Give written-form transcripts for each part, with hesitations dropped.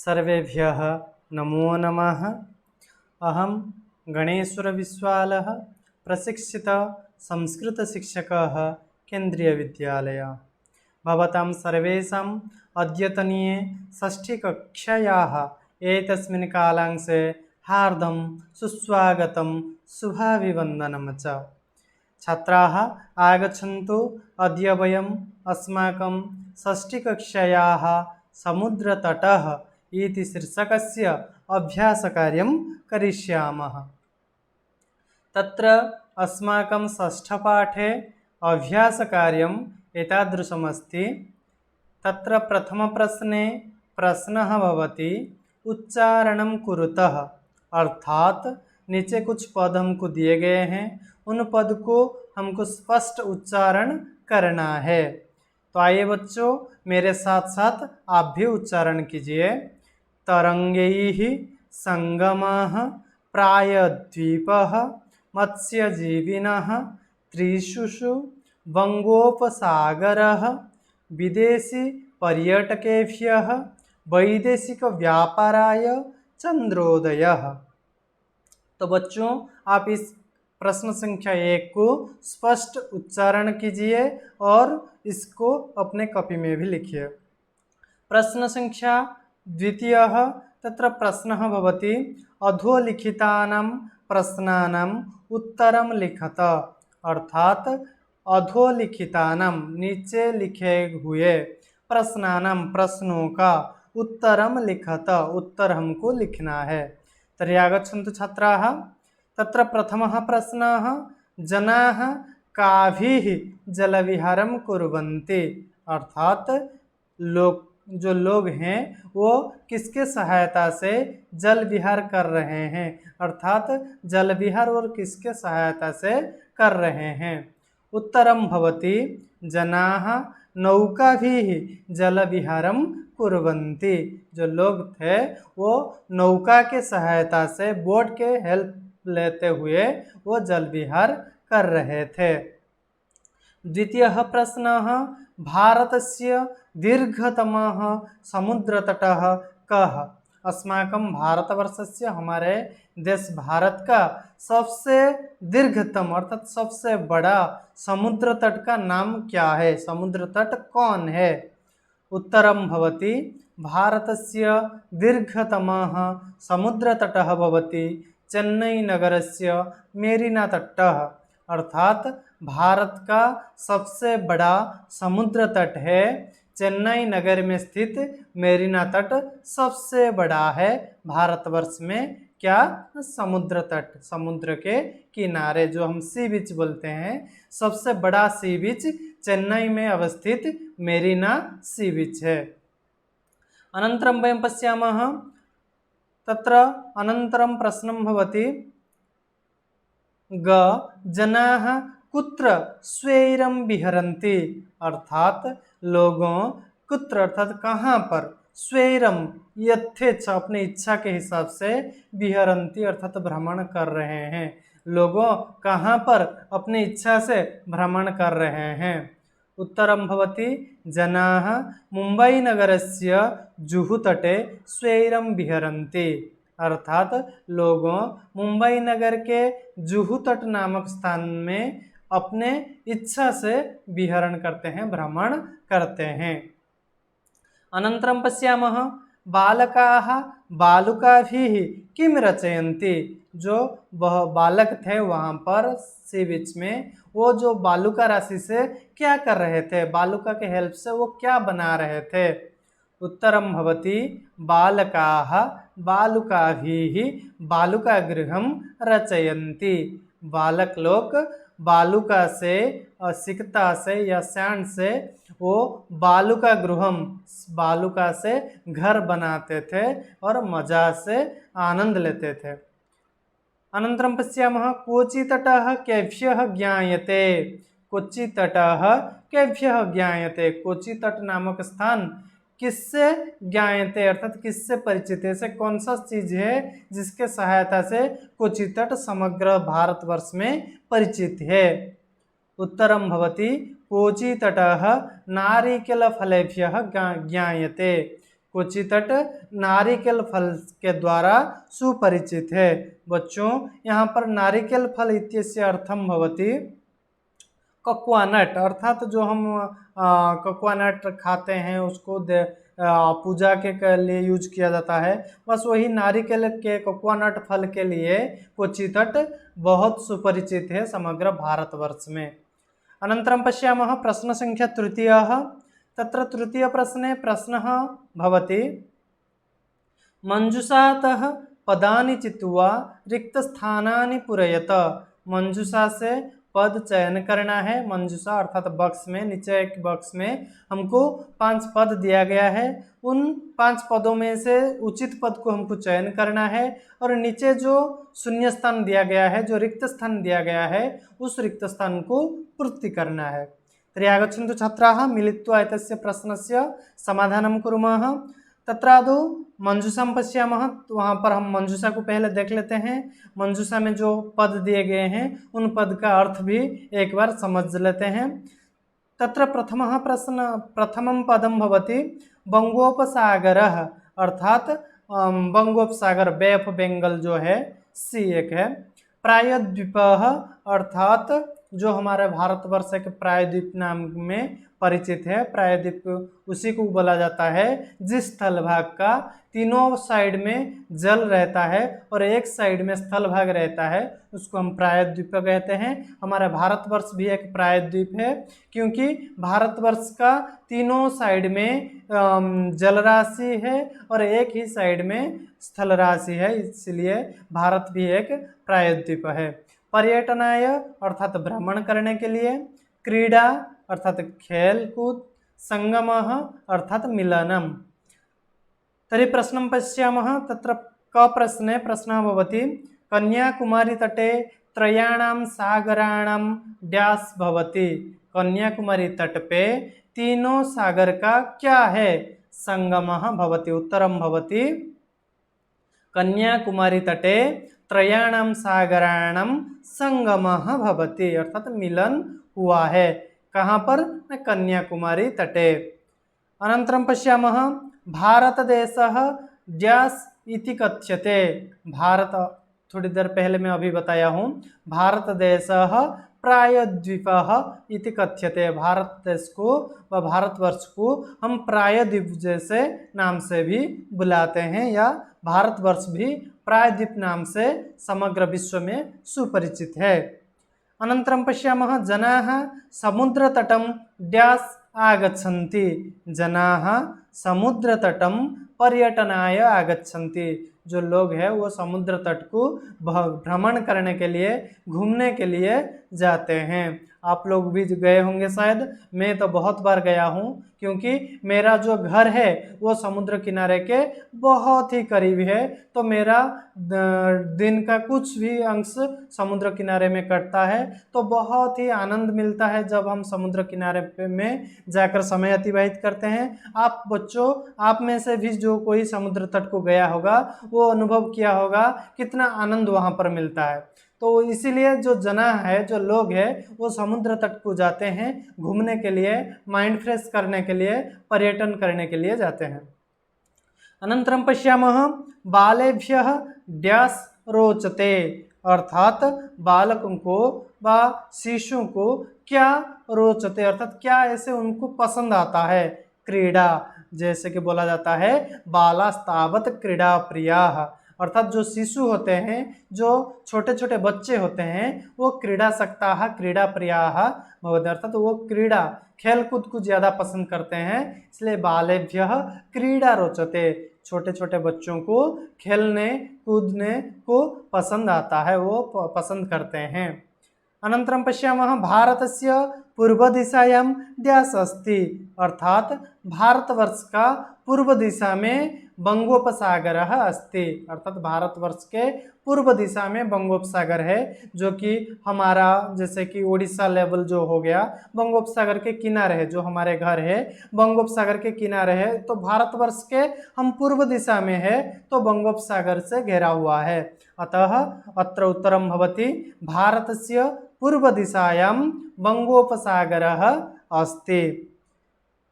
सर्वेभ्यः नमो नमः। अहं गणेश्वरविश्वालः प्रशिक्षितः संस्कृतशिक्षकः केन्द्रीयविद्यालय। भवतां सर्वेषाम् अद्यतनीये षष्ठीकक्षायाः एतस्मिन् कालांशे हार्दं सुस्वागतं शुभाभिवन्दनं च। छात्राः आगच्छन्तु। अद्य वयम् अस्माकं षष्ठीकक्षायाः समुद्रतटः इति शीर्षकस्य अभ्यासकार्यं करिष्यामः। तत्र अस्माकं षष्ठपाठे अभ्यासकार्यम् एतादृशमस्ति। तत्र प्रथमप्रश्ने प्रश्नः भवति उच्चारणं कुरुतः, अर्थात नीचे कुछ पद हमको दिए गए हैं, उन पद को हमको स्पष्ट उच्चारण करना है। तो आइए बच्चों, मेरे साथ साथ आप भी उच्चारण कीजिए। तरंगैः संगमः प्रायद्वीपः मत्स्यजीविनः त्रिषुषु बंगोपसागरः विदेशी पर्यटकेभ्यः वैदेशिक व्यापाराय चंद्रोदयः। तो बच्चों, आप इस प्रश्न संख्या 1 को स्पष्ट उच्चारण कीजिए और इसको अपने कॉपी में भी लिखिए। प्रश्न संख्या 2 तत्र प्रश्नः भवति अधोलिखितानां प्रश्नानाम् उत्तरं लिखत, अर्थात अधोलिखितानां नीचे लिखे हुए प्रश्नानां प्रश्नों का उत्तरं लिखत, उत्तर हमको लिखना है। तर्हि आगच्छन्तु छात्राः। तत्र प्रथमः प्रश्नः जनाः काभिः जलविहारं कुर्वन्ति, अर्थात जो लोग हैं वो किसके सहायता से जल विहार कर रहे हैं, अर्थात जल विहार और किसके सहायता से कर रहे हैं। उत्तरं भवति जनाः नौकाभिः जलविहारं कुर्वन्ति, जो लोग थे वो नौका के सहायता से, बोट के हेल्प लेते हुए वो जल विहार कर रहे थे। द्वितीयः प्रश्नः भारतस्य दीर्घतमः समुद्रतटः कः। अस्माकं भारतवर्षस्य, हमारे देश भारत का सबसे दीर्घतम अर्थात सबसे बड़ा समुद्र तट का नाम क्या है, समुद्र तट कौन है। उत्तरं भवति भारतस्य दीर्घतमः समुद्रतटः भवति चेन्नई नगरस्य मेरीना तटः, अर्थात भारत का सबसे बड़ा समुद्र तट है चेन्नई नगर में स्थित मेरीना तट सबसे बड़ा है भारतवर्ष में। क्या? समुद्र तट, समुद्र के किनारे जो हम सी बीच बोलते हैं, सबसे बड़ा सी बीच चेन्नई में अवस्थित मेरीना सी बीच है। अनन्तरं वयं पश्यामः, तत्र अनन्तरं प्रश्नं भवति जनाः कुत्र स्वैरं विहरन्ति, अर्थात लोगों कुत्र अर्थात कहाँ पर, स्वैरम यथेच्छा अपने इच्छा के हिसाब से, विहरन्ति अर्थात भ्रमण कर रहे हैं, लोगों कहाँ पर अपने इच्छा से भ्रमण कर रहे हैं। उत्तरं भवति जनाः मुंबई नगरस्य जुहू तटे स्वैरं विहरन्ति, अर्थात लोगों मुंबई नगर के जुहू तट नामक स्थान में अपने इच्छा से विहरण करते हैं, भ्रमण करते हैं। अनन्तरं पश्यामः बालकाः बालुकाभिः किं रचयन्ति, जो वह बालक थे वहाँ पर सी बीच में, वो जो बालुका राशि से क्या कर रहे थे, बालुका के हेल्प से वो क्या बना रहे थे। उत्तरं भवति बालकाः बालुकाभिः बालुकागृहं रचयन्ति, बालक लोग बालुका से, सिकता से या सैंड से वो बालुका गृहम, बालुका से घर बनाते थे और मजा से आनंद लेते थे। अनन्तरं पश्यामः कोचि तटः केभ्यः ज्ञायते, कोचि तटः केभ्यः ज्ञायते, कोचि तट नामक स्थान किससे ज्ञायते अर्थात किससे परिचित है, से कौन सा चीज है जिसके सहायता से कोचि तट समग्र भारतवर्ष में परिचित है। उत्तरं भवति कोचि तटः नारिकेलफलेभ्यः ज्ञायते, कोचितट नारिकेल फल के द्वारा सुपरिचित है। बच्चों यहाँ पर नारिकेल फल इत्यस्य अर्थम भवति ककुआनट, अर्थात जो हम ककुआनट खाते हैं उसको पूजा के लिए यूज किया जाता है, बस वही नारिकेल के ककुआनट फल के लिए कोचितट बहुत सुपरिचित है समग्र भारतवर्ष में। अनन्तरं पश्यामः प्रश्न संख्या तृतीयः। तत्र तृतीय प्रश्ने प्रश्नः भवति मंजूषातः पदानि चित्वा रिक्तस्थानानि पूरयत। मंजूषा से पद चयन करना है। मंजूषा अर्थात बक्स में, नीचे एक बक्स में हमको 5 पद दिया गया है। उन 5 पदों में से उचित पद को हमको चयन करना है और नीचे जो शून्य स्थान दिया गया है, जो रिक्त स्थान दिया गया है, उस रिक्त स्थान को पूर्ति करना है। तर्हि आगच्छन्तु छात्राः, मिलित्वा एतस्य प्रश्नस्य समाधानं कुर्मः। तत्रादौ मंजूषा पश्यामः। तो वहाँ पर हम मंजूषा को पहले देख लेते हैं। मंजूषा में जो पद दिए गए हैं उन पद का अर्थ भी एक बार समझ लेते हैं। तत्र प्रथमं पदं भवति बंगोपसागरः, अर्थात बंगोपसागर, बे ऑफ बंगाल जो है, सी एक है। प्रायद्वीपः, अर्थात जो हमारे भारतवर्ष के प्रायद्वीप नाम में परिचित है। प्रायद्वीप उसी को बोला जाता है जिस स्थल भाग का तीनों साइड में जल रहता है और एक साइड में स्थल भाग रहता है, उसको हम प्रायद्वीप कहते हैं। हमारा भारतवर्ष भी एक प्रायद्वीप है, क्योंकि भारतवर्ष का तीनों साइड में जल राशि है और एक ही साइड में स्थल राशि है, इसलिए भारत भी एक प्रायद्वीप है। पर्यटनाय, अर्थात भ्रमण करने के लिए। क्रीड़ा, अर्थात खेल कूद। संगमः, अर्थात मिलनम। तर्हि प्रश्नं पश्यामः। तत्र क प्रश्ने प्रश्नः भवति कन्याकुमारी तटे त्रयाणां सागराणां डैश भवति। कन्याकुमारी तट पे तीनों सागर का क्या है? संगमः भवति। उत्तरं भवति कन्याकुमारी तटे त्रयाणां सागराणां संगमः भवति, अर्थात मिलन हुआ है। कहाँ पर? कन्याकुमारी तटे। अनन्तरं पश्यामः भारतदेशः डैश इति कथ्यते। भारत, थोड़ी देर पहले मैं अभी बताया हूँ, भारतदेशः प्रायद्वीपः इति कथ्यते। भारत देश को व भारतवर्ष को हम प्रायद्वीप जैसे नाम से भी बुलाते हैं, या भारतवर्ष भी प्रायद्वीप नाम से समग्र विश्व में सुपरिचित है। अनन्तरं पश्यामः जनाः समुद्रतटं डैश आगच्छन्ति। जनाः समुद्रतटं पर्यटनाय आगच्छन्ति। जो लोग हैं वो समुद्र तट को भ्रमण करने के लिए, घूमने के लिए जाते हैं। आप लोग भी गए होंगे शायद। मैं तो बहुत बार गया हूँ, क्योंकि मेरा जो घर है वो समुद्र किनारे के बहुत ही करीब है, तो मेरा दिन का कुछ भी अंश समुद्र किनारे में कटता है। तो बहुत ही आनंद मिलता है जब हम समुद्र किनारे में जाकर समय अतिबाहित करते हैं। आप बच्चों, आप में से भी जो कोई समुद्र तट को गया होगा वो अनुभव किया होगा कितना आनंद वहाँ पर मिलता है। तो इसीलिए जो जना है, जो लोग हैं, वो समुद्र तट को जाते हैं घूमने के लिए, माइंड फ्रेश करने के लिए, पर्यटन करने के लिए जाते हैं। अनन्तरं पश्यामः बालेभ्यः डैश रोचते, अर्थात बालकों को व शिशुओं को क्या रोचते, अर्थात क्या ऐसे उनको पसंद आता है। क्रीड़ा, जैसे कि बोला जाता है बालास्तावत क्रीड़ा प्रियाः, अर्थात जो शिशु होते हैं, जो छोटे छोटे बच्चे होते हैं, वो क्रीडासक्ताः क्रीड़ा प्रियाः भवति, अर्थात वो क्रीड़ा, खेल कूद को ज़्यादा पसंद करते हैं, इसलिए बालेभ्यः क्रीड़ा रोचते। छोटे छोटे बच्चों को खेलने कूदने को पसंद आता है, वो पसंद करते हैं। अनन्तरं पश्यामः भारतस्य पूर्व दिशायां डैश अस्ति, अर्थात भारतवर्ष का पूर्व दिशा में बंगोपसागरः अस्ति, अर्थात भारतवर्ष के पूर्व दिशा में बंगोपसागर है, जो कि हमारा जैसे कि उड़ीसा लेवल जो हो गया, बंगोपसागर के किनारे है। जो हमारे घर है बंगोपसागर के किनारे है, तो भारतवर्ष के हम पूर्व दिशा में है, तो बंगोपसागर से घेरा हुआ है। अतः अत्र उत्तरं भवति भारतस्य पूर्व दिशायां बंगोपसागरः अस्ति।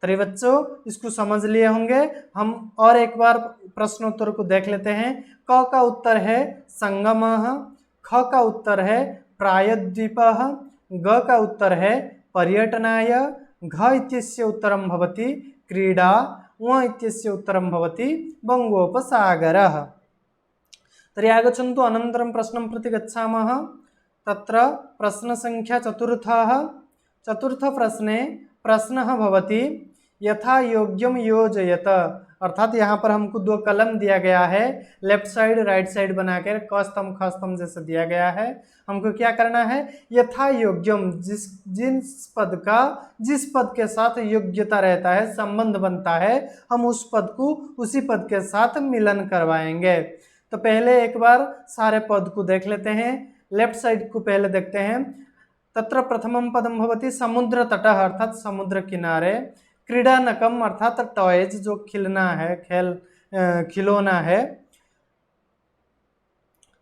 तो बच्चों इसको समझ लिए होंगे। हम और एक बार प्रश्नोत्तर को देख लेते हैं। क का उत्तर है संगमः, ख का उत्तर है प्रायद्वीपः, ग का उत्तर है पर्यटनाय, घ इत्यस्य उत्तरं भवति क्रीडा, व इत्यस्य उत्तरं भवति बङ्गोपसागरः। तर्हि आगच्छन्तु अनन्तरं प्रश्नं प्रति गच्छामः। तत्र प्रश्नसङ्ख्या चतुर्थः। चतुर्थप्रश्ने प्रश्नः भवति यथा योग्यं योजयत, अर्थात यहाँ पर हमको दो कलम दिया गया है, लेफ्ट साइड राइट साइड बनाकर क स्तंभ ख स्तंभ जैसे दिया गया है। हमको क्या करना है, यथा योग्यम जिस पद के साथ योग्यता रहता है, संबंध बनता है, हम उस पद को उसी पद के साथ मिलन करवाएंगे। तो पहले एक बार सारे पद को देख लेते हैं। लेफ्ट साइड को पहले देखते हैं। तत्र प्रथमं पदं भवति समुद्र तटः, अर्थात समुद्र किनारे। क्रीडानकम अर्थात टॉयज, जो खिलना है, खिलौना है।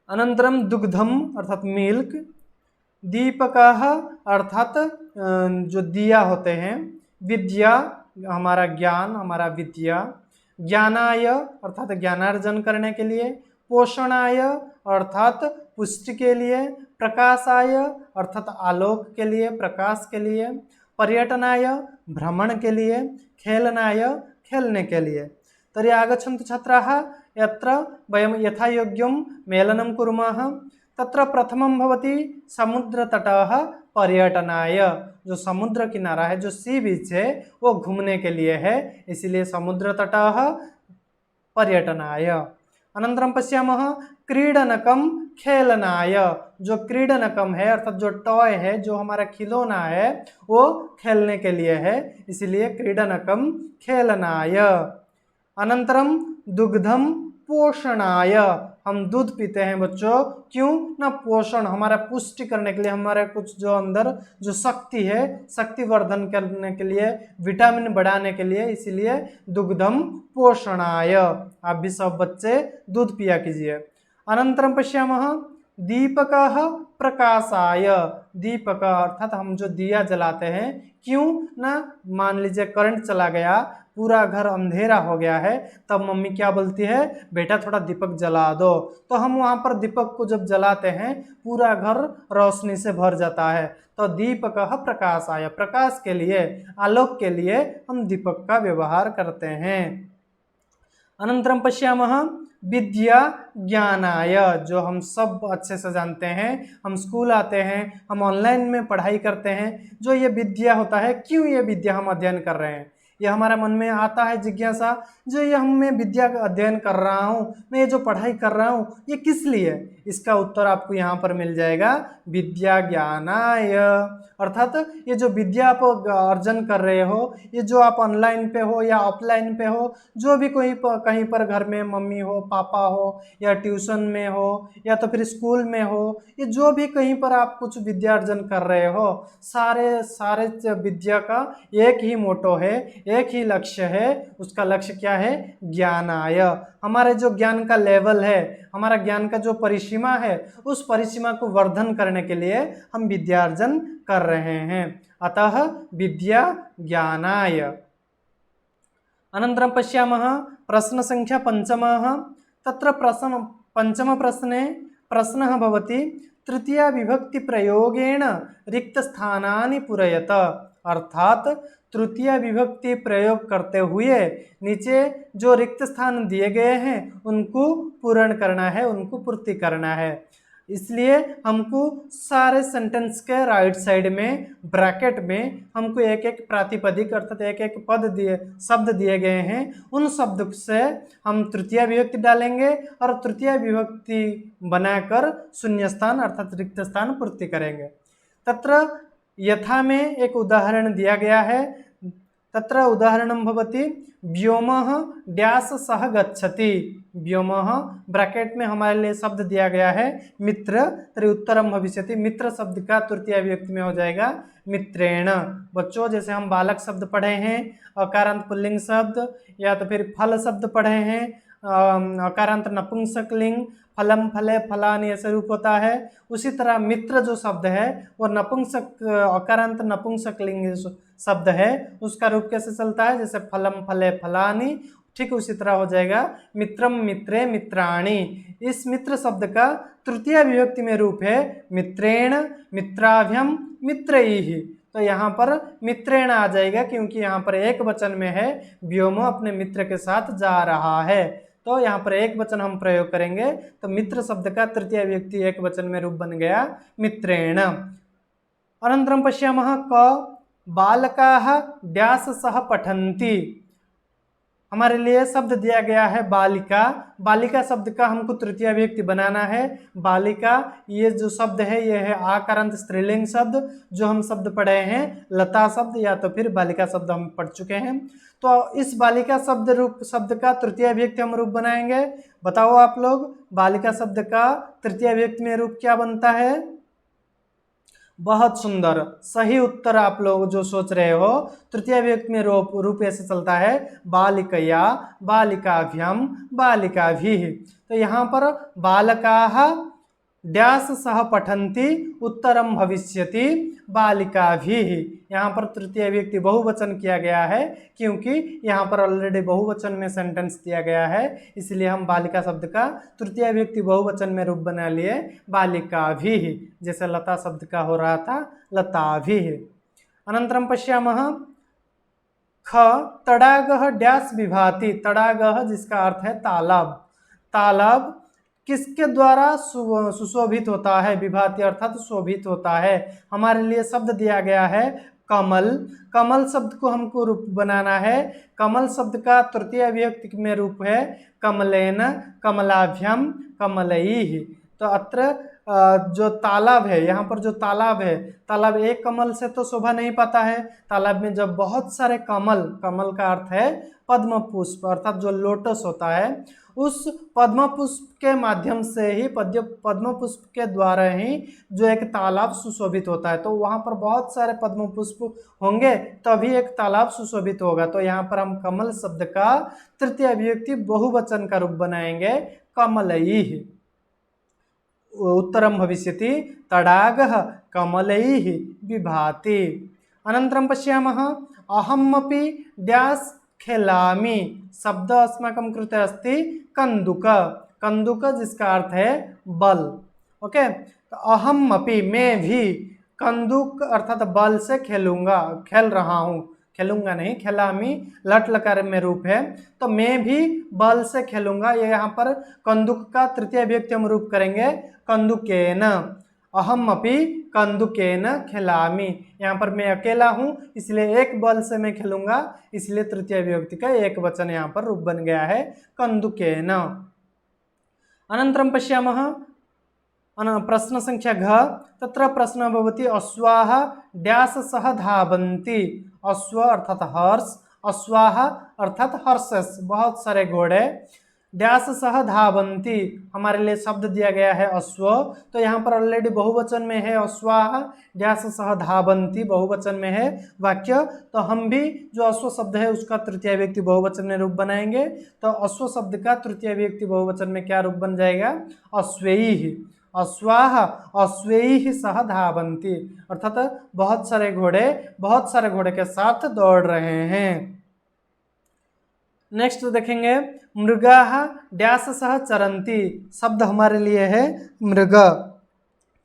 अनंतरम दुग्धम अर्थात मिल्क। दीपकः अर्थात जो दिया होते हैं। विद्या हमारा ज्ञान, हमारा विद्या। ज्ञानाय अर्थात ज्ञानार्जन करने के लिए। पोषणाय अर्थात पुष्टि के लिए। प्रकाशाय अर्थात आलोक के लिए, प्रकाश के लिए। पर्यटनाय भ्रमण के लिए। खेलनाय खेलने के लिए। तर्हि आगच्छन्तु छात्राः, यत्र वयं यथा योग्यं मेलनं कुर्मः। तत्र प्रथमं भवति समुद्रतटः पर्यटनाय, जो समुद्र किनारा है, जो सी बीच है, वो घूमने के लिए है, इसलिए समुद्रतटः पर्यटनाय। अनन्तरं पश्यामः क्रीडनकम खेलनाय, जो क्रीडनकम है अर्थात जो टॉय है, जो हमारा खिलौना है, वो खेलने के लिए है, इसलिए क्रीडनकम खेलनाय। अनंतरम दुग्धम पोषणाय, हम दूध पीते हैं बच्चों, क्यों ना, पोषण हमारा पुष्टि करने के लिए, हमारे कुछ जो अंदर जो शक्ति है, शक्ति वर्धन करने के लिए, विटामिन बढ़ाने के लिए, इसीलिए दुग्धम पोषणाय। आप भी सब बच्चे दूध पिया कीजिए। अनंतरम पश्यामः दीपकः प्रकाशाय। दीपक अर्थात हम जो दिया जलाते हैं, क्यों ना, मान लीजिए करंट चला गया, पूरा घर अंधेरा हो गया है, तब मम्मी क्या बोलती है, बेटा थोड़ा दीपक जला दो, तो हम वहाँ पर दीपक को जब जलाते हैं पूरा घर रोशनी से भर जाता है। तो दीपकः प्रकाशाय, प्रकाश के लिए, आलोक के लिए हम दीपक का व्यवहार करते हैं। अनंतरम पश्यामः विद्या ज्ञानाय, जो हम सब अच्छे से जानते हैं, हम स्कूल आते हैं, हम ऑनलाइन में पढ़ाई करते हैं, जो ये विद्या होता है, क्यों ये विद्या हम अध्ययन कर रहे हैं, ये हमारा मन में आता है जिज्ञासा, जो ये मैं विद्या का अध्ययन कर रहा हूँ, मैं ये जो पढ़ाई कर रहा हूँ, ये किस लिए, इसका उत्तर आपको यहाँ पर मिल जाएगा, विद्या ज्ञानाय। अर्थात ये जो विद्या आप अर्जन कर रहे हो, ये जो आप ऑनलाइन पे हो या ऑफलाइन पे हो, जो भी कोई कहीं पर घर में मम्मी हो, पापा हो, या ट्यूशन में हो, या तो फिर स्कूल में हो, ये जो भी कहीं पर आप कुछ विद्या अर्जन कर रहे हो, सारे विद्या का एक ही मोटो है, एक ही लक्ष्य है। उसका लक्ष्य क्या है, ज्ञानाय। हमारे जो ज्ञान का लेवल है, हमारा ज्ञान का जो परिसीमा है, उस परिसीमा को वर्धन करने के लिए हम विद्यार्जन कर रहे हैं। अतः विद्या ज्ञानाय। अनन्तरं पश्यामः प्रश्न संख्या पंचमः। तत्र पंचमप्रश्ने प्रश्नः भवति तृतीया विभक्ति प्रयोगेण रिक्तस्थानानि पूरयत, अर्थात तृतीय विभक्ति प्रयोग करते हुए नीचे जो रिक्त स्थान दिए गए हैं उनको पूर्ण करना है, उनको पूर्ति करना है। इसलिए हमको सारे सेंटेंस के राइट साइड में ब्रैकेट में हमको एक एक प्रातिपदिक अर्थात एक एक शब्द दिए गए हैं, उन शब्द से हम तृतीय विभक्ति डालेंगे और तृतीय विभक्ति बनाकर शून्य स्थान अर्थात रिक्त स्थान पूर्ति करेंगे। तत्र यथा में एक उदाहरण दिया गया है। तत्र उदाहरणं भवति व्योमः डैश सह गच्छति। व्योमः ब्रैकेट में हमारे लिए शब्द दिया गया है मित्र, तर्हि उत्तरम भविष्यति। मित्र शब्द का तृतीय विभक्ति में हो जाएगा मित्रेण। बच्चों जैसे हम बालक शब्द पढ़े हैं, अकारांत पुल्लिंग शब्द, या तो फिर फल शब्द पढ़े हैं, अकारांत नपुंसकलिंग, फलम फले फलानि ऐसे रूप होता है। उसी तरह मित्र जो शब्द है वो नपुंसक अकारांत नपुंसकलिंग शब्द है, उसका रूप कैसे चलता है, जैसे फलम फले फलानि, ठीक उसी तरह हो जाएगा मित्रम मित्रे मित्राणि। इस मित्र शब्द का तृतीय विभक्ति में रूप है मित्रेण, मित्राभ्यम, मित्रैः। तो यहाँ पर मित्रेण आ जाएगा क्योंकि यहाँ पर एक वचन में है, व्योम अपने मित्र के साथ जा रहा है, तो यहाँ पर एक वचन हम प्रयोग करेंगे, तो मित्र शब्द का तृतीय व्यक्ति एक वचन में रूप बन गया मित्रेण। अनन्तरं पश्यामः क बालकाः डैश सह पठन्ति। हमारे लिए शब्द दिया गया है बालिका। बालिका शब्द का हमको तृतीय व्यक्ति बनाना है। बालिका ये जो शब्द है ये है आकारांत स्त्रीलिंग शब्द, जो हम शब्द पढ़े हैं लता शब्द या तो फिर बालिका शब्द हम पढ़ चुके हैं। तो इस बालिका शब्द का तृतीय व्यक्ति हम रूप बनाएंगे। बताओ आप लोग, बालिका शब्द का तृतीय व्यक्ति में रूप क्या बनता है? बहुत सुंदर, सही उत्तर आप लोग जो सोच रहे हो। तृतीय व्यक्ति में रूप ऐसे चलता है बालिकया, बालिकाभ्यम, बालिकाभिः। तो यहाँ पर बालकाः डैश सह पठन्ति उत्तरम भविष्यति बालिकाभिः। यहाँ पर तृतीय व्यक्ति बहुवचन किया गया है क्योंकि यहाँ पर ऑलरेडी बहुवचन में सेंटेंस दिया गया है, इसलिए हम बालिका शब्द का तृतीय व्यक्ति बहुवचन में रूप बना लिए बालिकाभिः, जैसे लता शब्द का हो रहा था लताभिः। अनन्तरं पश्यामः ख तडागः डैश विभाति। तडागः जिसका अर्थ है तालाब। तालाब किसके द्वारा सुशोभित होता है? विभाति अर्थात शोभित होता है। हमारे लिए शब्द दिया गया है कमल। कमल शब्द को हमको रूप बनाना है। कमल शब्द का तृतीय विभक्ति में रूप है कमलेन, कमलाभ्यम, कमलैः। तो अत्र जो तालाब है, यहाँ पर जो तालाब है, तालाब एक कमल से तो शोभा नहीं पाता है। तालाब में जब बहुत सारे कमल, कमल का अर्थ है पद्म पुष्प अर्थात जो लोटस होता है, उस पद्म पुष्प के माध्यम से ही, पद्म पुष्प के द्वारा ही जो एक तालाब सुशोभित होता है। तो वहाँ पर बहुत सारे पद्म पुष्प होंगे तभी एक तालाब सुशोभित होगा। तो यहाँ पर हम कमल शब्द का तृतीय विभक्ति बहुवचन का रूप बनाएंगे कमलैः। उत्तरम भविष्यति तडागः कमलैः विभाति। अनन्तरं पश्यामः अहमपि डैश खेलामि। शब्द अस्माकं कृते अस्ति कन्दुक। कन्दुक जिसका अर्थ है बल। ओके, तो अहमपि मैं भी, कन्दुक अर्थात बल से खेलूंगा, खेल रहा हूँ, खेलूंगा नहीं, खेलामी लट लकार में रूप है, तो मैं भी बल से खेलूंगा। ये यहाँ पर कंदुक का तृतीय व्यक्ति हम रूप करेंगे कंदुकेन। अहमपि कंदुकेन खेलामी। यहाँ पर मैं अकेला हूँ इसलिए एक बल से मैं खेलूंगा, इसलिए तृतीय विभक्ति का एक वचन यहाँ पर रूप बन गया है कंदुकेन। अनन्तरं पश्यामः प्रश्न संख्या घ। तत्र प्रश्न भवति अश्वाः डैश सह धावन्ति। अश्व अर्थात हर्ष, अश्वाः अर्थात हॉर्सेस, बहुत सारे घोड़े, डैश सह धावन्ति हमारे लिए शब्द दिया गया है अश्व। तो यहाँ पर ऑलरेडी बहुवचन में है अश्वाः डैश सह धावन्ति, बहुवचन में है वाक्य। तो हम भी जो अश्व शब्द है उसका तृतीय व्यक्ति बहुवचन में रूप बनाएंगे। तो अश्व शब्द का तृतीय व्यक्ति बहुवचन में क्या रूप बन जाएगा? अश्वैः। अश्वाः अश्वैः सह धावन्ति अर्थात बहुत सारे घोड़े के साथ दौड़ रहे हैं। नेक्स्ट देखेंगे मृगाः डैश सह चरन्ति। शब्द हमारे लिए है मृग।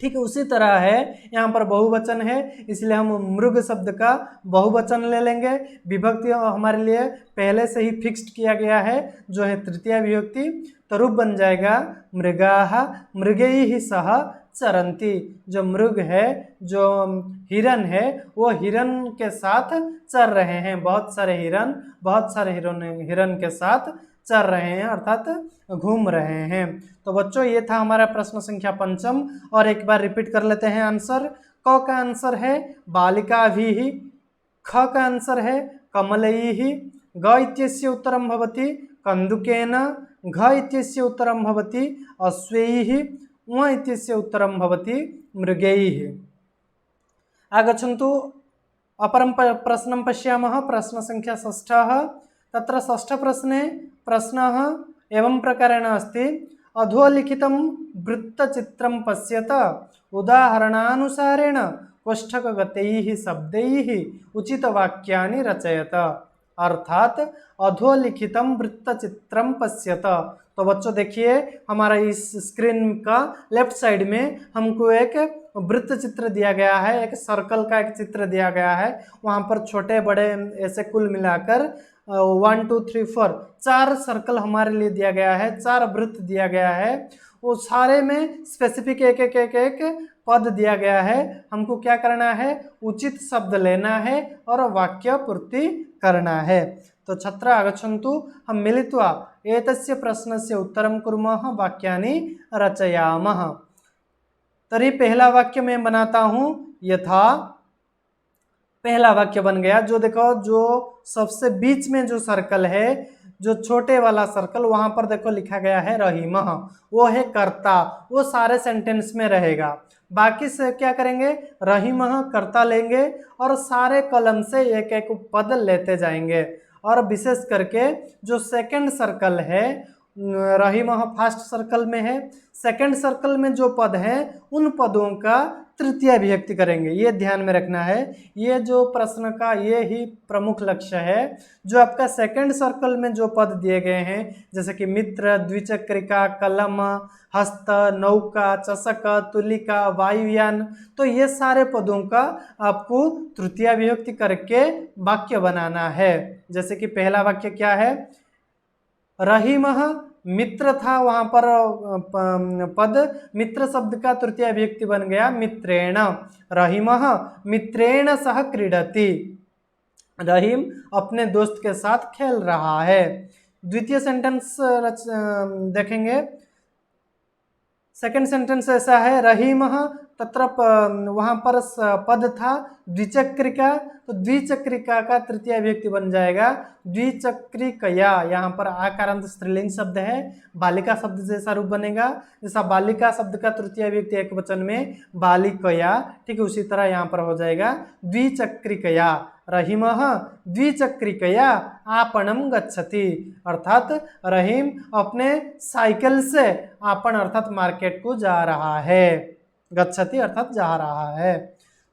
ठीक उसी तरह है, यहाँ पर बहुवचन है इसलिए हम मृग शब्द का बहुवचन ले लेंगे। विभक्ति हमारे लिए पहले से ही फिक्स्ड किया गया है जो है तृतीय विभक्ति, तो रूप बन जाएगा मृगाः मृगैः सह चरन्ति। जो मृग है, जो हिरन है, वो हिरन के साथ चर रहे हैं। बहुत सारे हिरन के साथ चर रहे हैं अर्थात घूम रहे हैं। तो बच्चों ये था हमारा प्रश्न संख्या 5। और एक बार रिपीट कर लेते हैं आंसर। क का आंसर है बालिकाभिः, ख का आंसर है कमलैः, ग इत्यस्य उत्तरं भवति कन्दुकेन, घ इत्यस्य उत्तरं भवति अश्वैः, उ इत्यस्य उत्तरं भवति मृगैः। आगच्छन्तु अपरं प्रश्नं पश्यामः। प्रश्न संख्या 6। तत्र 6 प्रश्ने प्रश्नः एवं प्रकारेण अस्ति अधोलिखितं वृत्तचित्रं पश्यत उदाहरणानुसारेण कोष्ठकगतैः शब्दैः उचितवाक्यानि रचयत। अर्थात अधोलिखितं वृत्तचित्रं पश्यत। तो बच्चों देखिए हमारा इस स्क्रीन का लेफ्ट साइड में हमको एक वृत्त चित्र दिया गया है, एक सर्कल का एक चित्र दिया गया है। वहाँ पर छोटे बड़े ऐसे कुल मिलाकर 1 2 3 4 4 सर्कल हमारे लिए दिया गया है, 4 वृत्त दिया गया है। वो सारे में स्पेसिफिक एक एक एक एक पद दिया गया है। हमको क्या करना है, उचित शब्द लेना है और वाक्य पूर्ति करना है। तो छात्र आगच्छन्तु हम मिलित्वा एतस्य प्रश्नस्य उत्तरं कुर्मः, वाक्यानि रचयामः। तर्हि पहला वाक्य मैं बनाता हूँ। यथा पहला वाक्य बन गया। जो देखो जो सबसे बीच में जो सर्कल है, जो छोटे वाला सर्कल, वहां पर देखो लिखा गया है रहीमः, वो है कर्ता, वो सारे सेंटेंस में रहेगा। बाकी से क्या करेंगे, रहीमः कर्ता लेंगे और सारे कलम से एक एक पद लेते जाएंगे। और विशेष करके जो सेकंड सर्कल है, रहीमः फर्स्ट सर्कल में है, सेकंड सर्कल में जो पद हैं उन पदों का तृतीय विभक्ति करेंगे। ये ध्यान में रखना है। ये जो प्रश्न का ये ही प्रमुख लक्ष्य है। जो आपका सेकंड सर्कल में जो पद दिए गए हैं, जैसे कि मित्र, द्विचक्रिका, कलम, हस्त, नौका, चषक, तुलिका, वायुयान, तो ये सारे पदों का आपको तृतीय विभक्ति करके वाक्य बनाना है। जैसे कि पहला वाक्य क्या है, रहीमः मित्र था, वहां पर पद मित्र शब्द का तृतीय विभक्ति बन गया मित्रेण। रहीमः मित्रेण सह क्रीडति, रहीम अपने दोस्त के साथ खेल रहा है। द्वितीय सेंटेंस देखेंगे। सेकंड सेंटेंस ऐसा है, रहीमः तत्र वहां पर पद था द्विचक्रिका, तो द्विचक्रिका का तृतीय विभक्ति बन जाएगा द्विचक्रिकया। यहाँ पर आकारांत स्त्रीलिंग शब्द है, बालिका शब्द जैसा रूप बनेगा। जैसा बालिका शब्द का तृतीय विभक्ति एक वचन में बालिकया, ठीक है, उसी तरह यहाँ पर हो जाएगा द्विचक्रिकया। रहीमः द्विचक्रिकया आपणम गच्छति, अर्थात रहीम अपने साइकिल से आपन अर्थात मार्केट को जा रहा है। गच्छति अर्थात जा रहा है।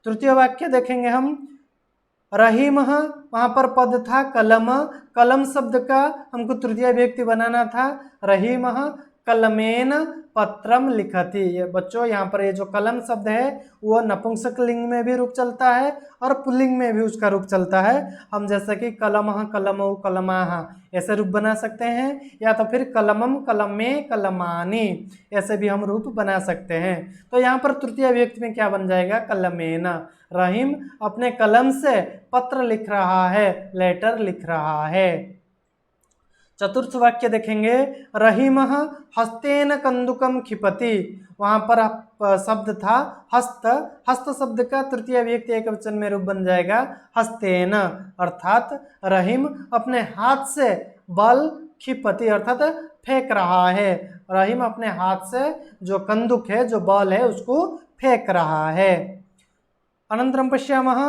तृतीय वाक्य देखेंगे हम। रहीमः वहां पर पद था कलम, कलम शब्द का हमको तृतीय विभक्ति बनाना था। रहीमः कलमेन पत्रम लिखति। ये बच्चों यहाँ पर ये जो कलम शब्द है वो नपुंसक लिंग में भी रूप चलता है और पुल्लिंग में भी उसका रूप चलता है। हम जैसे कि कलमः कलमौ कलमाः ऐसे रूप बना सकते हैं, या तो फिर कलमम कलमे कलमानि ऐसे भी हम रूप बना सकते हैं। तो यहाँ पर तृतीय विभक्ति में क्या बन जाएगा, कलमेन। रहीम अपने कलम से पत्र लिख रहा है, लेटर लिख रहा है। चतुर्थ वाक्य देखेंगे। रहीमः हस्तेन कंदुकम क्षिपति, वहां पर शब्द था हस्त, हस्त शब्द का तृतीय विभक्ति एक वचन में रूप बन जाएगा हस्तेन, अर्थात रहीम अपने हाथ से बल क्षिपति अर्थात फेंक रहा है। रहीम अपने हाथ से जो कंदुक है, जो बल है, उसको फेंक रहा है। अनंतरम पश्यामः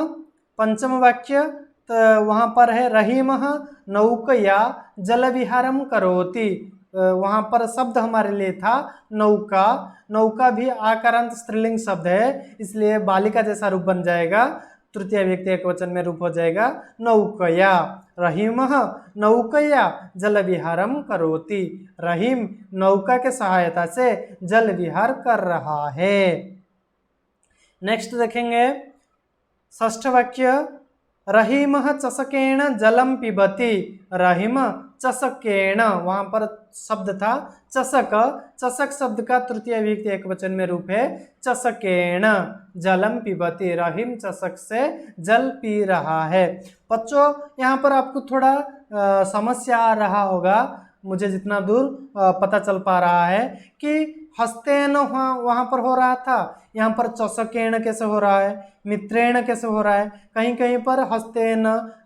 पंचम वाक्य। तो वहाँ पर है रहीमः नौकया जलविहारम करोति, वहाँ पर शब्द हमारे लिए था नौका। नौका भी आकारांत स्त्रीलिंग शब्द है, इसलिए बालिका जैसा रूप बन जाएगा, तृतीय व्यक्ति एक वचन में रूप हो जाएगा नौकया। रहीमः नौकया जल विहारम करोति, रहीम नौका के सहायता से जल विहार कर रहा है। नेक्स्ट देखेंगे षष्ठ वाक्य। रहीमः चषकेण जलम पिबति, रहीम चषकेण, वहां पर शब्द था चषक, चषक शब्द का तृतीय विभक्ति एक वचन में रूप है चषकेण जलम पिबति, रहीम चषक से जल पी रहा है। बच्चों यहाँ पर आपको थोड़ा समस्या आ रहा होगा, मुझे जितना दूर पता चल पा रहा है कि हस्तेन वहां पर हो रहा था, यहाँ पर चषकेण कैसे हो रहा है, मित्रेण कैसे हो रहा है। कहीं कहीं पर हस्तेन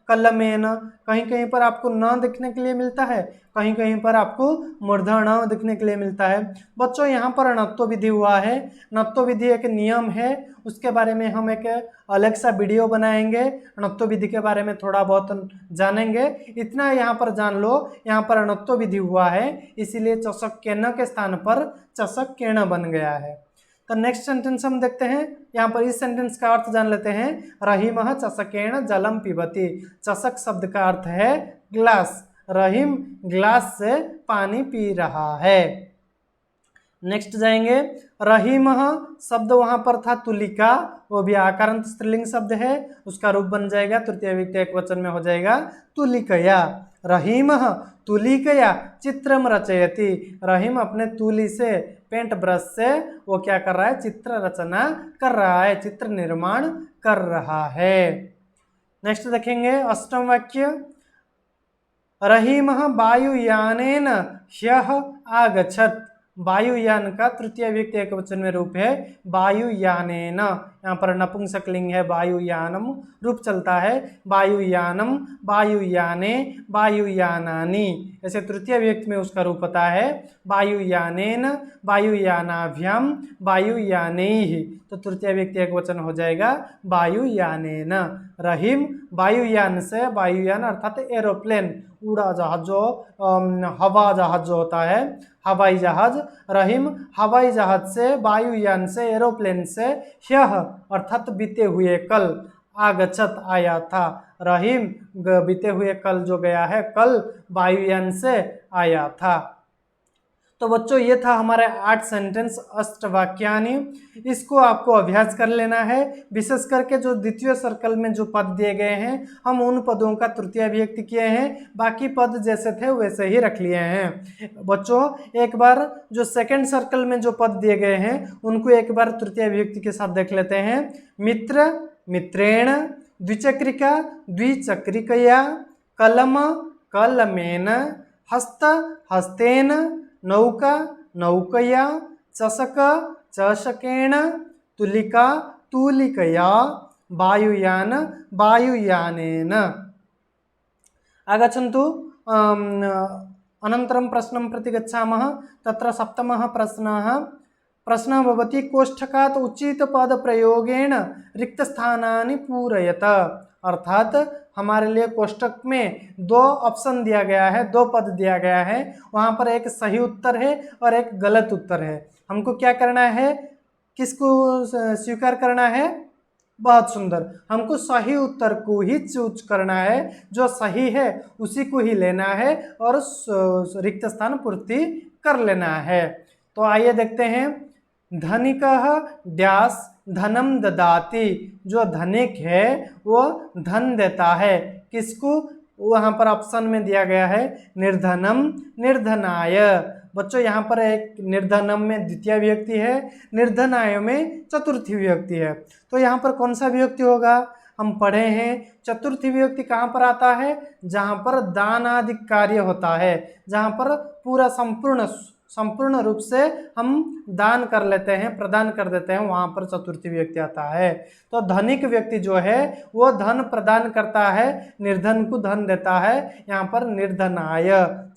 कलमेन, कहीं कहीं पर आपको न देखने के लिए मिलता है, कहीं कहीं पर आपको मूर्धन दिखने के लिए मिलता है। बच्चों यहाँ पर णत्व विधि हुआ है। णत्व विधि एक नियम है, उसके बारे में हम एक अलग सा वीडियो बनाएंगे, णत्व विधि के बारे में थोड़ा बहुत जानेंगे। इतना यहाँ पर जान लो, यहाँ पर णत्व विधि हुआ है, इसीलिए चषक केन के स्थान पर चषक केण बन गया है। तो नेक्स्ट सेंटेंस हम देखते हैं। यहाँ पर इस सेंटेंस का अर्थ जान लेते हैं। रहीमः चषकेण जलम पिबति। चषक शब्द का अर्थ है ग्लास। रहीम ग्लास से पानी पी रहा है। नेक्स्ट जाएंगे। रहीमः शब्द वहां पर था तुलिका, वो भी आकारांत स्त्रीलिंग शब्द है, उसका रूप बन जाएगा तृतीय व्यक्ति एकवचन में हो जाएगा तुलिकया। रहीमः तुलिकया चित्रम रचयति। रहीम अपने तुली से, पेंट ब्रश से वो क्या कर रहा है, चित्र रचना कर रहा है, चित्र निर्माण कर रहा है। नेक्स्ट देखेंगे अष्टम वाक्य। रहीमः वायुयानेन ह्यः आगच्छत्। वायुयान का तृतीय व्यक्ति एकवचन में रूप है वायुयानेन। यहाँ पर नपुंसकलिंग है वायुयानम, रूप चलता है वायुयानम, वायुयाने, वायुयानानि। ऐसे तृतीय व्यक्ति में उसका रूप होता है वायुयानेन, वायुयानाभ्याम, वायुयानैः। तो तृतीय व्यक्ति एकवचन हो जाएगा वायुयानेन। रहीम वायुयान से, वायुयान अर्थात एरोप्लेन, उड़ा जहाज जो हवा जहाज जो होता है, हवाई जहाज। रहीम हवाई जहाज से, वायुयान से, एरोप्लेन से, ह्यः अर्थात बीते हुए कल, आगच्छत आया था। रहीम बीते हुए कल जो गया है, कल वायुयान से आया था। तो बच्चों ये था हमारे 8 सेंटेंस अष्टवाक्यानि। इसको आपको अभ्यास कर लेना है। विशेष करके जो द्वितीय सर्कल में जो पद दिए गए हैं, हम उन पदों का तृतीय विभक्ति किए हैं, बाकी पद जैसे थे वैसे ही रख लिए हैं। बच्चों एक बार जो सेकंड सर्कल में जो पद दिए गए हैं उनको एक बार तृतीय विभक्ति के साथ देख लेते हैं। मित्र मित्रेण, द्विचक्रिका द्विचक्रिकया, कलम कलमेन, हस्त हस्तेन, नौका नौकया, चषक चषकेण, तुलिका तुलिकया, वायुयान वायुयानेन। आगच्छन्तु अनन्तरं प्रश्नं प्रति गच्छामः। तत्र सप्तमः प्रश्नः। प्रश्नः भवति कोष्ठकात् उचितपदप्रयोगेण रिक्तस्थानानि पूरयत। अर्थात हमारे लिए कोष्ठक में 2 ऑप्शन दिया गया है, 2 पद दिया गया है, वहाँ पर एक सही उत्तर है और एक गलत उत्तर है। हमको क्या करना है, किसको स्वीकार करना है? बहुत सुंदर, हमको सही उत्तर को ही चूज करना है, जो सही है उसी को ही लेना है और रिक्त स्थान पूर्ति कर लेना है। तो आइए देखते हैं। धनिकः डैश धनम ददाति। जो धनिक है वो धन देता है, किसको? वहाँ पर ऑप्शन में दिया गया है निर्धनम निर्धनाय। बच्चों यहाँ पर एक निर्धनम में द्वितीय विभक्ति है, निर्धनाय में चतुर्थी विभक्ति है। तो यहाँ पर कौन सा विभक्ति होगा? हम पढ़े हैं चतुर्थी विभक्ति कहाँ पर आता है? जहाँ पर दान आदि कार्य होता है, जहाँ पर पूरा संपूर्ण रूप से हम दान कर लेते हैं, प्रदान कर देते हैं, वहां पर चतुर्थी व्यक्ति आता है। तो धनिक व्यक्ति जो है वो धन प्रदान करता है, निर्धन को धन देता है। यहाँ पर निर्धनाय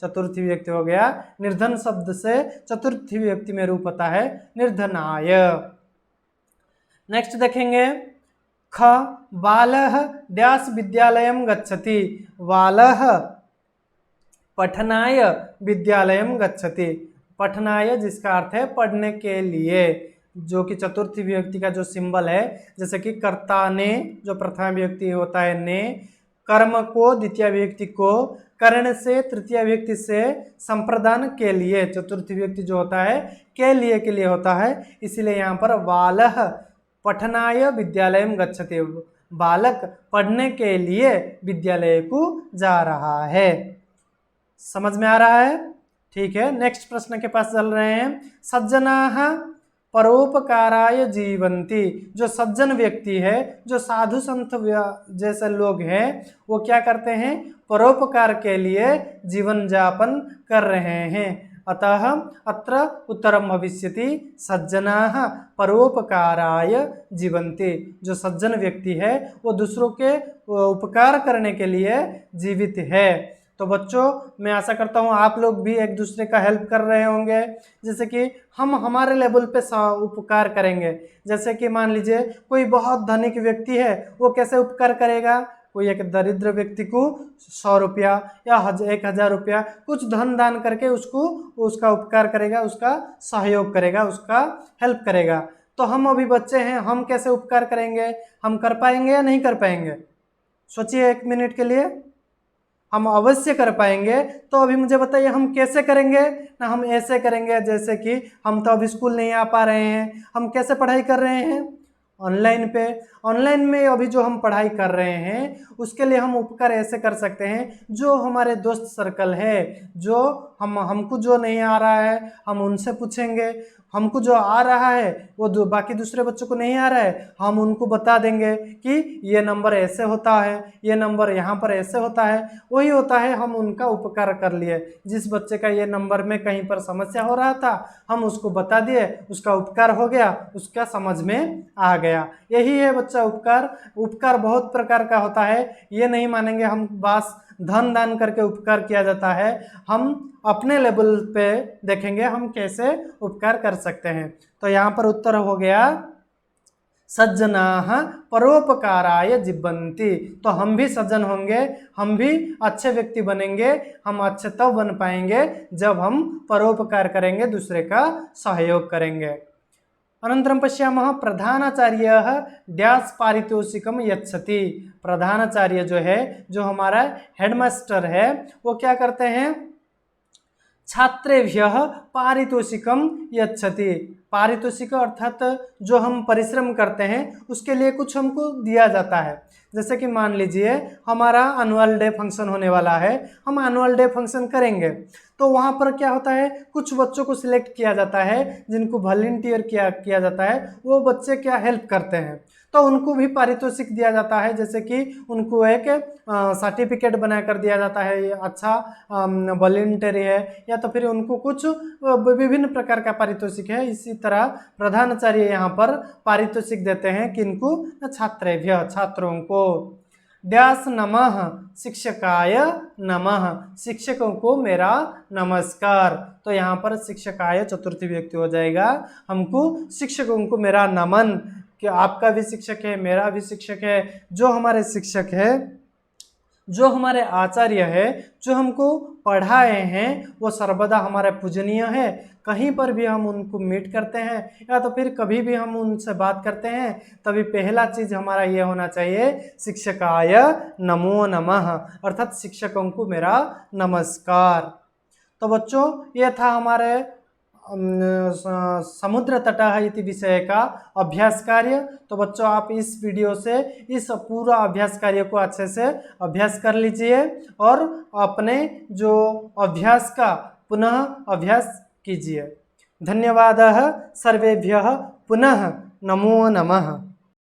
चतुर्थी व्यक्ति हो गया। निर्धन शब्द से चतुर्थी व्यक्ति में रूप होता है निर्धनाय। नेक्स्ट देखेंगे। ख बालः डैश विद्यालयं गच्छति। बालः पठनाय विद्यालयं गच्छति। पठनाय जिसका अर्थ है पढ़ने के लिए, जो कि चतुर्थी विभक्ति का जो सिंबल है, जैसे कि कर्ता ने जो प्रथम विभक्ति होता है ने, कर्म को द्वितीय विभक्ति को, कर्ण से तृतीय विभक्ति से, संप्रदान के लिए चतुर्थी विभक्ति जो होता है के लिए होता है। इसीलिए यहाँ पर बालः पठनाय विद्यालयं गच्छति। बालक पढ़ने के लिए विद्यालय को जा रहा है। समझ में आ रहा है? ठीक है, नेक्स्ट प्रश्न के पास चल रहे हैं। सज्जनाः परोपकाराय जीवन्ति। जो सज्जन व्यक्ति है, जो साधु संत जैसे लोग हैं, वो क्या करते हैं? परोपकार के लिए जीवन यापन कर रहे हैं। अतः अत्र उत्तरम भविष्यति सज्जनाः परोपकाराय जीवन्ति। जो सज्जन व्यक्ति है वो दूसरों के उपकार करने के लिए जीवित है। तो बच्चों मैं आशा करता हूँ आप लोग भी एक दूसरे का हेल्प कर रहे होंगे, जैसे कि हम हमारे लेवल पे उपकार करेंगे। जैसे कि मान लीजिए कोई बहुत धनिक व्यक्ति है, वो कैसे उपकार करेगा? कोई एक दरिद्र व्यक्ति को 100 रुपया या 1000 रुपया कुछ धन दान करके उसको उसका उपकार करेगा, उसका सहयोग करेगा, उसका हेल्प करेगा। तो हम अभी बच्चे हैं, हम कैसे उपकार करेंगे? हम कर पाएंगे या नहीं कर पाएंगे? सोचिए 1 मिनट के लिए। हम अवश्य कर पाएंगे। तो अभी मुझे बताइए हम कैसे करेंगे? ना हम ऐसे करेंगे जैसे कि हम तो अभी स्कूल नहीं आ पा रहे हैं, हम कैसे पढ़ाई कर रहे हैं? ऑनलाइन पे। ऑनलाइन में अभी जो हम पढ़ाई कर रहे हैं उसके लिए हम उपकार ऐसे कर सकते हैं, जो हमारे दोस्त सर्कल है, जो हमको जो नहीं आ रहा है हम उनसे पूछेंगे, हमको जो आ रहा है वो बाकी दूसरे बच्चों को नहीं आ रहा है हम उनको बता देंगे कि ये नंबर ऐसे होता है, ये नंबर यहाँ पर ऐसे होता है। वही होता है हम उनका उपकार कर लिए। जिस बच्चे का ये नंबर में कहीं पर समस्या हो रहा था हम उसको बता दिए, उसका उपकार हो गया, उसका समझ में आ गया। यही है बच्चा उपकार। उपकार बहुत प्रकार का होता है, ये नहीं मानेंगे हम बस धन दान करके उपकार किया जाता है। हम अपने लेवल पे देखेंगे हम कैसे उपकार कर सकते हैं। तो यहाँ पर उत्तर हो गया सज्जनाः परोपकाराय जीवन्ति। तो हम भी सज्जन होंगे, हम भी अच्छे व्यक्ति बनेंगे। हम अच्छे तब बन पाएंगे जब हम परोपकार करेंगे, दूसरे का सहयोग करेंगे। अनन्तरं पश्यामः प्रधानाचार्यः डैश पारितोषिकं यच्छति। प्रधानाचार्य जो है, जो हमारा हेडमास्टर है, वो क्या करते हैं? छात्रेभ्यः पारितोषिकं यच्छति। पारितोषिक अर्थात जो हम परिश्रम करते हैं उसके लिए कुछ हमको दिया जाता है। जैसे कि मान लीजिए हमारा एनुअल डे फंक्शन होने वाला है, हम एनुअल डे फंक्शन करेंगे तो वहाँ पर क्या होता है, कुछ बच्चों को सिलेक्ट किया जाता है जिनको वॉलंटियर किया जाता है। वो बच्चे क्या हेल्प करते हैं तो उनको भी पारितोषिक दिया जाता है। जैसे कि उनको एक सर्टिफिकेट बना कर दिया जाता है, ये अच्छा वॉलंटियर है, या तो फिर उनको कुछ विभिन्न प्रकार का पारितोषिक है। इसी तरह प्रधानाचार्य यहाँ पर पारितोषिक देते हैं किनको? छात्रेभ्य, छात्रों को। डैश नमः शिक्षकाय नमः, शिक्षकों को मेरा नमस्कार। तो यहाँ पर शिक्षकाय चतुर्थी व्यक्ति हो जाएगा। हमको शिक्षकों को मेरा नमन, कि आपका भी शिक्षक है, मेरा भी शिक्षक है, जो हमारे शिक्षक है, जो हमारे आचार्य है, जो हमको पढ़ाए हैं वो सर्वदा हमारे पूजनीय है। कहीं पर भी हम उनको मीट करते हैं या तो फिर कभी भी हम उनसे बात करते हैं तभी पहला चीज हमारा ये होना चाहिए शिक्षकाय नमो नमः, अर्थात शिक्षकों को मेरा नमस्कार। तो बच्चों ये था हमारे समुद्र तटः इति विषय का अभ्यास कार्य। तो बच्चों आप इस वीडियो से इस पूरा अभ्यास कार्य को अच्छे से अभ्यास कर लीजिए और अपने जो अभ्यास का पुनः अभ्यास कीजिए। धन्यवादः सर्वेभ्यः, पुनः नमो नमः।